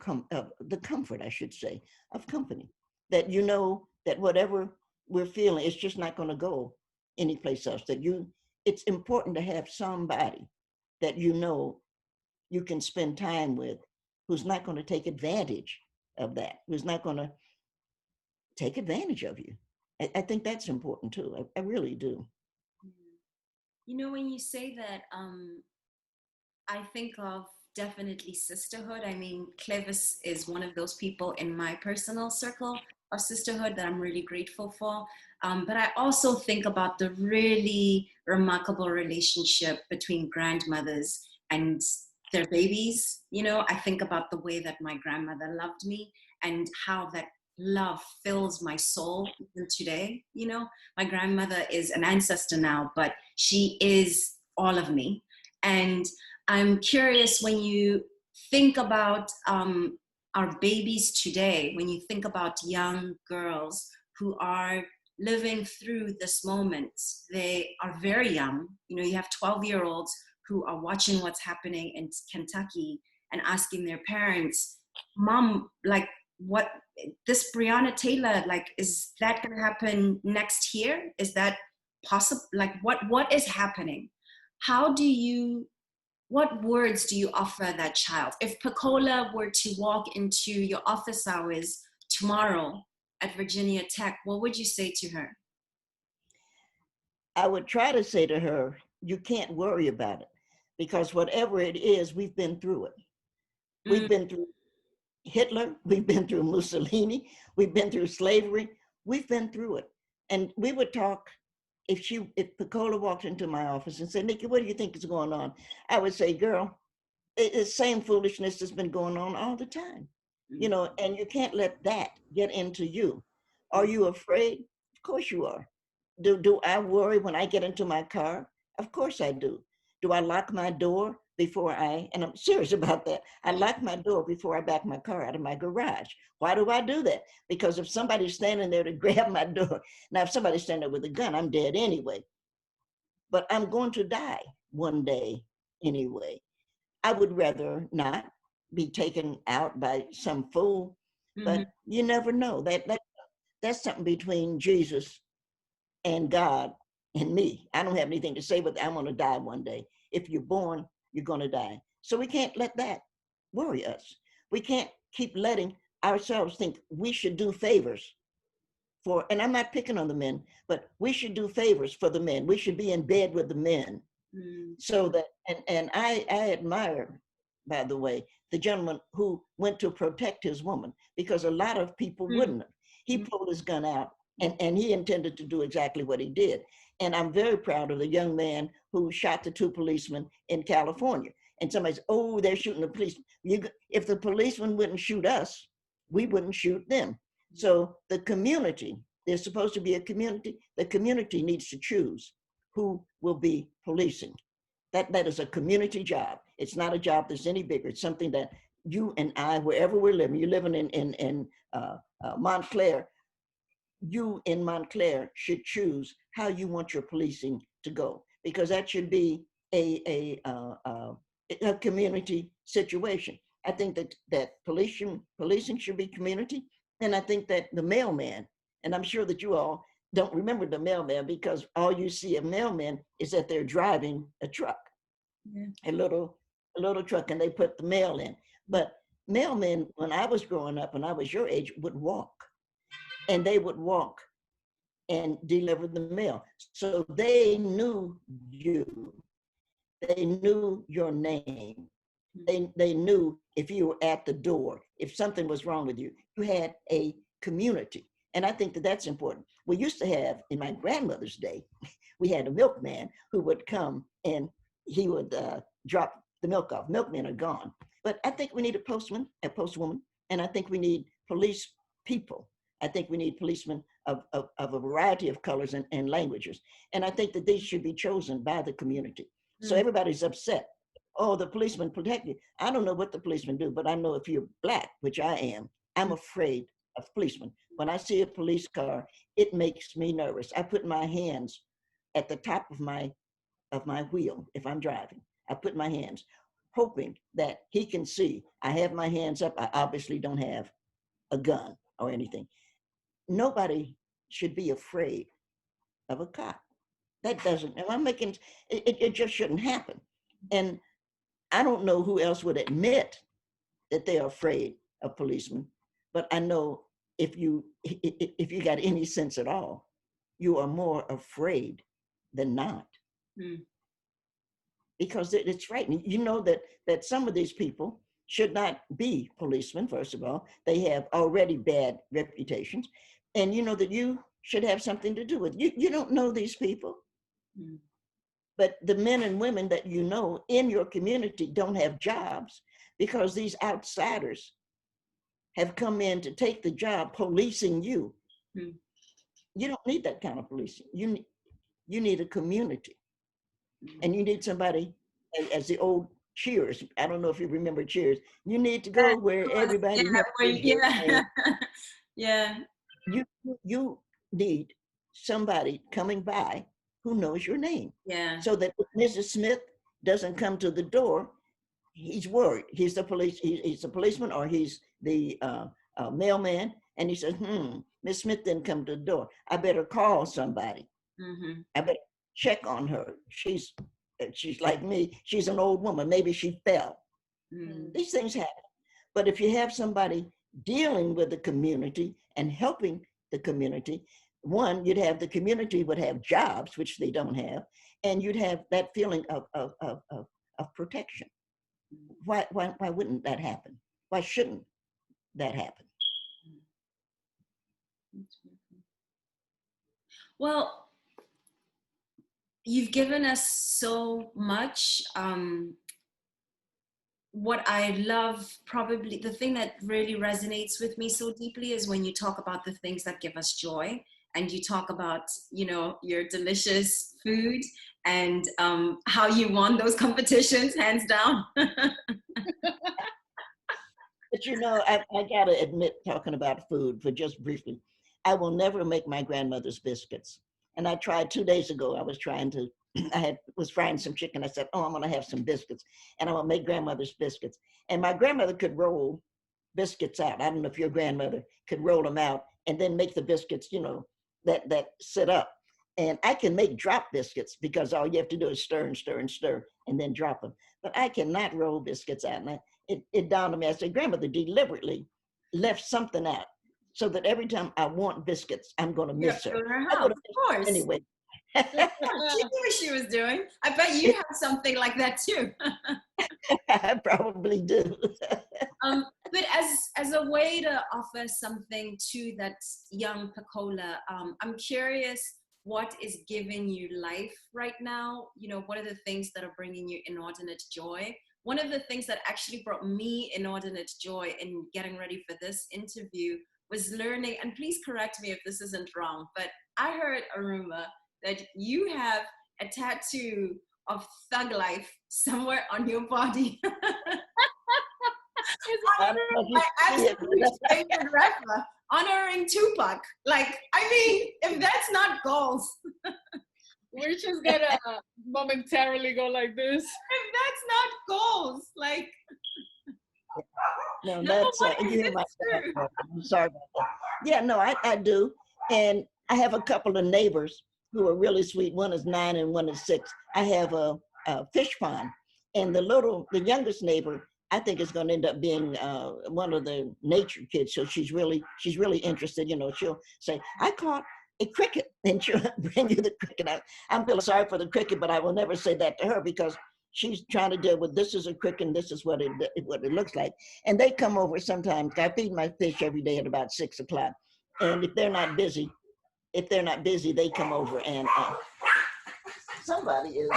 the comfort, I should say, of company. That you know that whatever we're feeling, it's just not going to go anyplace else. It's important to have somebody that you know you can spend time with who's not going to take advantage of that, who's not going to take advantage of you. I think that's important too. I really do. You know, when you say that, I think of definitely sisterhood. I mean, Clevis is one of those people in my personal circle of sisterhood that I'm really grateful for. But I also think about the really remarkable relationship between grandmothers and their babies. You know, I think about the way that my grandmother loved me and how that love fills my soul even today. You know, my grandmother is an ancestor now, but she is all of me. And I'm curious, when you think about our babies today, when you think about young girls who are living through this moment, they are very young. You know, you have 12-year-olds who are watching what's happening in Kentucky and asking their parents, Mom, like, what, this Breonna Taylor, like, is that going to happen next year? Is that possible? Like, what is happening? What words do you offer that child? If Pecola were to walk into your office hours tomorrow at Virginia Tech, what would you say to her? I would try to say to her, you can't worry about it, because whatever it is, we've been through it. We've been through Hitler, we've been through Mussolini, we've been through slavery, we've been through it. And we would talk, if Pecola walked into my office and said, Nikki, what do you think is going on? I would say, girl, it's the same foolishness that's been going on all the time. You know, and you can't let that get into you. Are you afraid? Of course you are. Do I worry when I get into my car? Of course I do. Do I lock my door before and I'm serious about that, I lock my door before I back my car out of my garage. Why do I do that? Because if somebody's standing there to grab my door, now if somebody's standing there with a gun, I'm dead anyway. But I'm going to die one day anyway. I would rather not be taken out by some fool, but you never know. That's something between Jesus and God and me. I don't have anything to say, but I'm going to die one day. If you're born, you're going to die. So we can't let that worry us. We can't keep letting ourselves think we should do favors for, and I'm not picking on the men, but we should do favors for the men. We should be in bed with the men. So that, and I admire, by the way, the gentleman who went to protect his woman, because a lot of people wouldn't have. He pulled his gun out and he intended to do exactly what he did. And I'm very proud of the young man who shot the 2 policemen in California. And somebody says, oh, they're shooting the policeman. If the policemen wouldn't shoot us, we wouldn't shoot them. So the community, there's supposed to be a community. The community needs to choose who will be policing. That is a community job. It's not a job that's any bigger. It's something that you and I, wherever we're living, you're living in Montclair, you in Montclair should choose how you want your policing to go, because that should be a community situation. I think that policing should be community, and I think that the mailman, and I'm sure that you all don't remember the mailman, because all you see of mailmen is that they're driving a truck, a little truck, and they put the mail in. But mailmen, when I was growing up, when I was your age, would walk, and they would walk and deliver the mail. So they knew you. They knew your name. They knew if you were at the door, if something was wrong with you. You had a community. And I think that that's important. We used to have, in my grandmother's day, we had a milkman who would come and he would drop the milk off. Milkmen are gone. But I think we need a postman, a postwoman, and I think we need police people. I think we need policemen of a variety of colors and languages. And I think that these should be chosen by the community. So everybody's upset. Oh, the policemen protect you. I don't know what the policemen do, but I know if you're Black, which I am, I'm afraid of policemen. When I see a police car, it makes me nervous. I put my hands at the top of my wheel if I'm driving. I put my hands, hoping that he can see. I have my hands up. I obviously don't have a gun or anything. Nobody should be afraid of a cop. That doesn't, and I'm making, it just shouldn't happen. And I don't know who else would admit that they're afraid of policemen, but I know if you got any sense at all, you are more afraid than not. Because it's frightening. You know that some of these people should not be policemen, first of all. They have already bad reputations. And you know that you should have something to do with it. You don't know these people. But the men and women that you know in your community don't have jobs because these outsiders have come in to take the job policing you. You don't need that kind of policing. You need a community. And you need somebody, as the old Cheers, I don't know if you remember Cheers, you need to go where everybody knows your name. Yeah. You need somebody coming by who knows your name. Yeah. So that if Mrs. Smith doesn't come to the door, he's worried. He's the police. He's a policeman, or he's the mailman, and he says, Miss Smith didn't come to the door. I better call somebody. I better check on her. She's like me. She's an old woman. Maybe she fell. These things happen. But if you have somebody dealing with the community and helping the community, one, you'd have the community would have jobs, which they don't have, and you'd have that feeling of protection. Why wouldn't that happen? Why shouldn't that happen? Well, you've given us so much. What I love, probably the thing that really resonates with me so deeply, is when you talk about the things that give us joy, and you talk about, your delicious food and how you won those competitions, hands down. But I gotta admit, talking about food for just briefly, I will never make my grandmother's biscuits. And I tried 2 days ago. I was was frying some chicken. I said, I'm gonna have some biscuits, and I'm gonna make grandmother's biscuits. And my grandmother could roll biscuits out. I don't know if your grandmother could roll them out and then make the biscuits, that sit up. And I can make drop biscuits because all you have to do is stir and stir and stir and then drop them. But I cannot roll biscuits out. And it dawned on me, I said, grandmother deliberately left something out so that every time I want biscuits, I'm going to miss her. Her house, of course. Anyway. She knew what she was doing. I bet you have something like that too. I probably do. But as a way to offer something to that young Pecola, I'm curious, what is giving you life right now? What are the things that are bringing you inordinate joy? One of the things that actually brought me inordinate joy in getting ready for this interview was learning, and please correct me if this isn't wrong, but I heard a rumor that you have a tattoo of Thug Life somewhere on your body. I don't know if you I see absolutely it. favorite rapper honoring Tupac. Like, I mean, if that's not goals, We're just gonna momentarily go like this. if that's not goals, like, No, no, that's but you hear my it's true. I'm sorry about that. Yeah, no, I do. And I have a couple of neighbors who are really sweet. One is 9 and one is 6. I have a fish pond. And the youngest neighbor, I think is going to end up being one of the nature kids. So she's really interested. You know, she'll say, I caught a cricket, and she'll bring you the cricket. I'm feeling sorry for the cricket, but I will never say that to her because she's trying to deal with this is a cricket and this is what it looks like. And they come over sometimes. I feed my fish every day at about 6 o'clock. And if they're not busy, they come over and somebody is.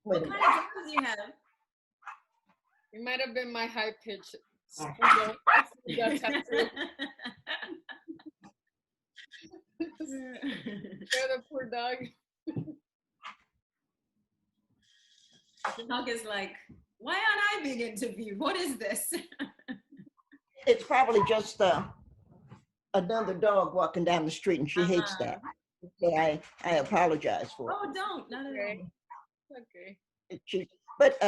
What kind of dogs do you have? It might have been my high pitch. The poor dog. The dog is like, why aren't I being interviewed? What is this? It's probably just another dog walking down the street, and she hates that. So I apologize for it. Oh, don't. Not at all. Okay. But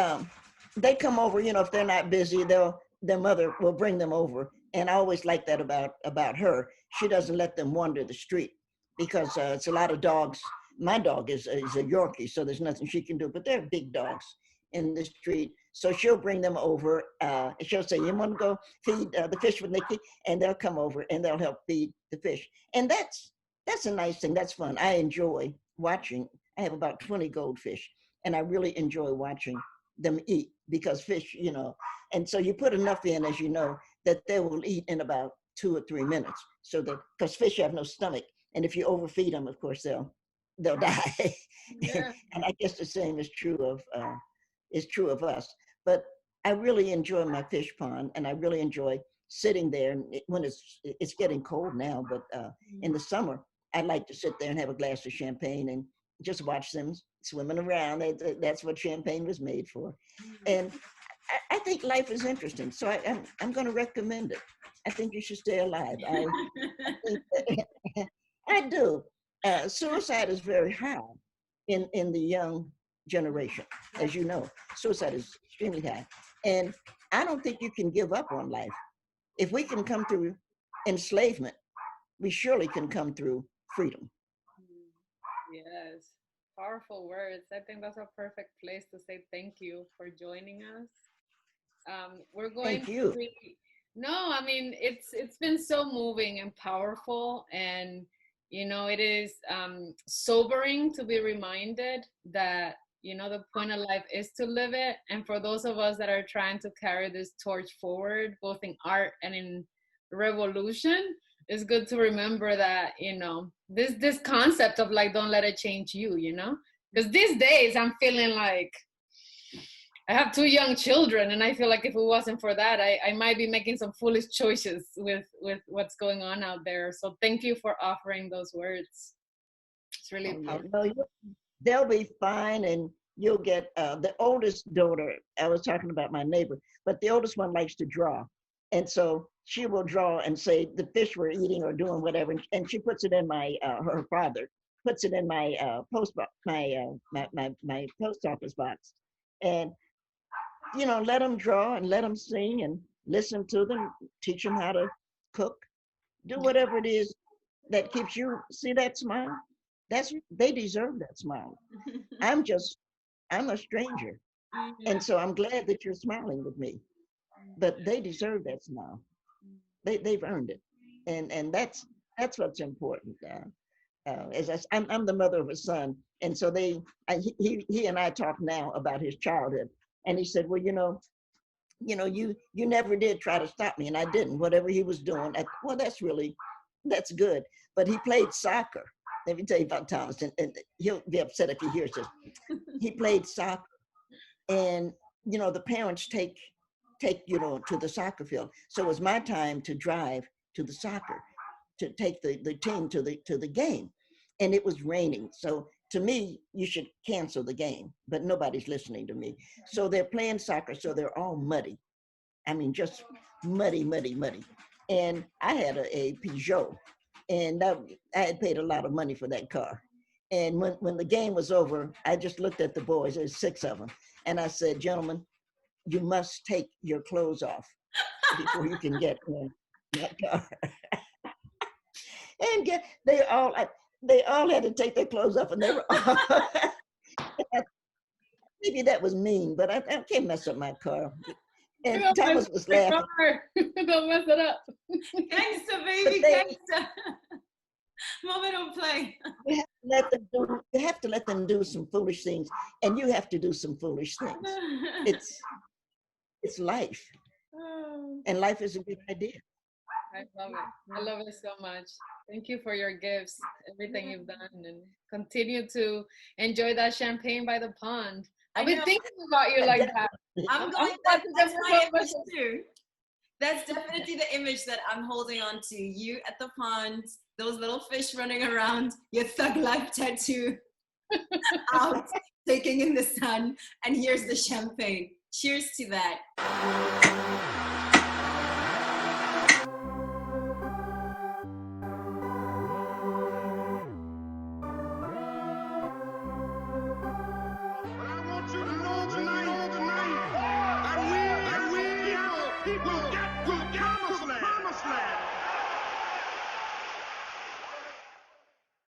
they come over, you know, if they're not busy, their mother will bring them over. And I always like that about her. She doesn't let them wander the street because it's a lot of dogs. My dog is a Yorkie, so there's nothing she can do, but they're big dogs in the street. So she'll bring them over. She'll say, you want to go feed the fish with Nikki? And they'll come over and they'll help feed the fish. And that's a nice thing. That's fun. I enjoy watching. I have about 20 goldfish, and I really enjoy watching them eat because fish, you know, and so you put enough in, as you know, that they will eat in about 2 or 3 minutes. So that, because fish have no stomach, and if you overfeed them, of course, they'll die. Yeah. And I guess the same is true of us. But I really enjoy my fish pond, and I really enjoy sitting there when it's getting cold now, but in the summer, I like to sit there and have a glass of champagne and just watch them swimming around. That's what champagne was made for. And I think life is interesting, so I'm going to recommend it. I think you should stay alive. I think I do. Suicide is very high in the young generation, as you know. Suicide is extremely high. And I don't think you can give up on life. If we can come through enslavement, we surely can come through freedom. Yes, powerful words. I think that's a perfect place to say thank you for joining us. We're going Thank you. to no, I mean it's been so moving and powerful, and you know it is sobering to be reminded that you know the point of life is to live it. And for those of us that are trying to carry this torch forward, both in art and in revolution, it's good to remember that you know this concept of like don't let it change you, you know, because these days I'm feeling like I have 2 young children, and I feel like if it wasn't for that, I might be making some foolish choices with what's going on out there. So thank you for offering those words. It's really powerful. No, they'll be fine, and you'll get the oldest daughter. I was talking about my neighbor, but the oldest one likes to draw, and so she will draw and say the fish we're eating or doing whatever, and she puts it in my her father puts it in my post box, my post office box, and you know, let them draw and let them sing and listen to them, teach them how to cook, do whatever it is that keeps you, see that smile? They deserve that smile. I'm a stranger. And so I'm glad that you're smiling with me, but they deserve that smile. They've earned it. And that's what's important. I'm the mother of a son. And so he and I talk now about his childhood. And he said, well, you never did try to stop me, and I didn't. Whatever he was doing, well, that's good. But he played soccer. Let me tell you about Thomas, and he'll be upset if he hears this. He played soccer, and the parents take to the soccer field. So it was my time to drive to the soccer, to take the team to the game, and it was raining. So to me, you should cancel the game, but nobody's listening to me. So they're playing soccer, so they're all muddy. I mean, just muddy, muddy, muddy. And I had a Peugeot, and I had paid a lot of money for that car. And when the game was over, I just looked at the boys, there's 6 of them, and I said, gentlemen, you must take your clothes off before you can get in that car. And they all had to take their clothes off, and they were all, maybe that was mean, but I can't mess up my car. And Thomas was laughing. Don't mess it up. Gangsta, baby, gangsta. Mama don't play. You have to let them do some foolish things, and you have to do some foolish things. It's life, and life is a good idea. I love it. I love it so much. Thank you for your gifts, everything you've done, and continue to enjoy that champagne by the pond. I've been thinking about you like that. I'm going. That's my image too. That's definitely the image that I'm holding on to. You at the pond, those little fish running around, your thug life tattoo out, taking in the sun, and here's the champagne. Cheers to that.